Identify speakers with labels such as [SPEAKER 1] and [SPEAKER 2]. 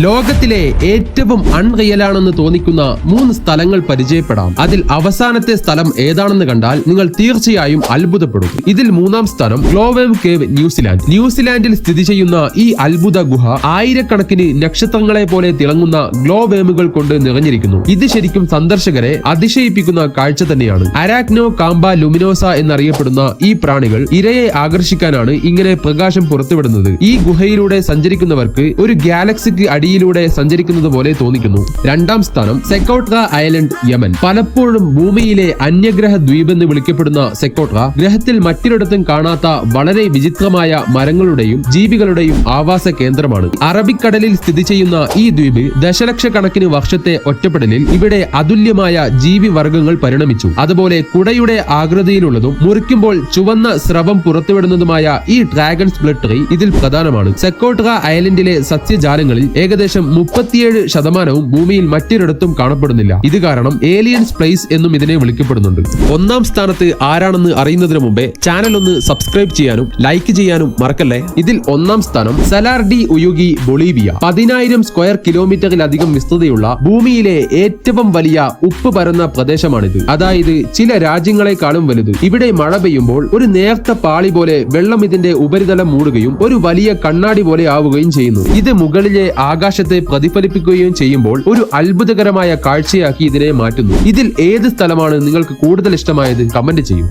[SPEAKER 1] ലോകത്തിലെ ഏറ്റവും അൺറിയൽ ആണെന്ന് തോന്നിക്കുന്ന 3 സ്ഥലങ്ങൾ പരിചയപ്പെടാം. അതിൽ അവസാനത്തെ സ്ഥലം ഏതാണെന്ന് കണ്ടാൽ നിങ്ങൾ തീർച്ചയായും അത്ഭുതപ്പെടും. ഇതിൽ 3-ാം സ്ഥാനം ഗ്ലോവേം കേവ്, ന്യൂസിലാൻഡ്. ന്യൂസിലാൻഡിൽ സ്ഥിതി ചെയ്യുന്ന ഈ അത്ഭുത ഗുഹ ആയിരക്കണക്കിന് നക്ഷത്രങ്ങളെ പോലെ തിളങ്ങുന്ന ഗ്ലോവേമുകൾ കൊണ്ട് നിറഞ്ഞിരിക്കുന്നു. ഇത് ശരിക്കും സന്ദർശകരെ അതിശയിപ്പിക്കുന്ന കാഴ്ച തന്നെയാണ്. അരാക്നോ കാംബ ലുമിനോസ എന്നറിയപ്പെടുന്ന ഈ പ്രാണികൾ ഇരയെ ആകർഷിക്കാനാണ് ഇങ്ങനെ പ്രകാശം പുറത്തുവിടുന്നത്. ഈ ഗുഹയിലൂടെ സഞ്ചരിക്കുന്നവർക്ക് ഒരു ഗാലക്സിക്ക് അടിയിലൂടെ സഞ്ചരിക്കുന്നത് പോലെ തോന്നിക്കുന്നു. 2-ാം സ്ഥാനം സെക്കോട്ര ഐലൻഡ്, യമൻ. പലപ്പോഴും ഭൂമിയിലെ അന്യഗ്രഹ ദ്വീപ് എന്ന് വിളിക്കപ്പെടുന്ന സെക്കോട്ര ഗ്രഹത്തിൽ മറ്റൊരിടത്തും കാണാത്ത വളരെ വിചിത്രമായ മരങ്ങളുടെയും ജീവികളുടെയും ആവാസ കേന്ദ്രമാണ്. അറബിക്കടലിൽ സ്ഥിതി ചെയ്യുന്ന ഈ ദ്വീപ് ദശലക്ഷക്കണക്കിന് വർഷത്തെ ഒറ്റപ്പെടലിൽ ഇവിടെ അതുല്യമായ ജീവിവർഗങ്ങൾ പരിണമിച്ചു. അതുപോലെ കുടയുടെ ആകൃതിയിലുള്ളതും മുറിക്കുമ്പോൾ ചുവന്ന സ്രവം പുറത്തുവിടുന്നതുമായ ഈ ഡ്രാഗൺ സ്പ്ലിറ്റ് ട്രീ ഇതിൽ പ്രധാനമാണ്. സെക്കോട്ര ഐലൻഡിലെ സസ്യജാലങ്ങളിൽ ഏകദേശം 37% ഭൂമിയിൽ മറ്റൊരിടത്തും കാണപ്പെടുന്നില്ല. ഇത് കാരണം ഏലിയൻസ് പ്ലേസ് എന്നും ഇതിനെ വിളിക്കപ്പെടുന്നുണ്ട്. 1-ാം സ്ഥാനത്ത് ആരാണെന്ന് അറിയുന്നതിന് മുമ്പേ ചാനൽ ഒന്ന് സബ്സ്ക്രൈബ് ചെയ്യാനും ലൈക്ക് ചെയ്യാനും മറക്കല്ലേ. ഇതിൽ 1-ാം സ്ഥാനം സലാർ ഡി ഉയുഗി, ബൊളീവിയ. 10,000 സ്ക്വയർ കിലോമീറ്ററിലധികം വിസ്തൃതിയുള്ള ഭൂമിയിലെ ഏറ്റവും വലിയ ഉപ്പ് പരന്ന പ്രദേശമാണിത്. അതായത് ചില രാജ്യങ്ങളെക്കാളും വലുത്. ഇവിടെ മഴ പെയ്യുമ്പോൾ ഒരു നേർത്ത പാളി പോലെ വെള്ളം ഇതിന്റെ ഉപരിതലം മൂടുകയും ഒരു വലിയ കണ്ണാടി പോലെ ആവുകയും ചെയ്യുന്നു. ഇത് മുകളിലെ ആകാശത്തെ പ്രതിഫലിപ്പിക്കുകയും ചെയ്യുമ്പോൾ ഒരു അത്ഭുതകരമായ കാഴ്ചയാക്കി ഇതിനെ മാറ്റുന്നു. ഇതിൽ ഏത് സ്ഥലമാണ് നിങ്ങൾക്ക് കൂടുതൽ ഇഷ്ടമായത്? കമന്റ് ചെയ്യൂ.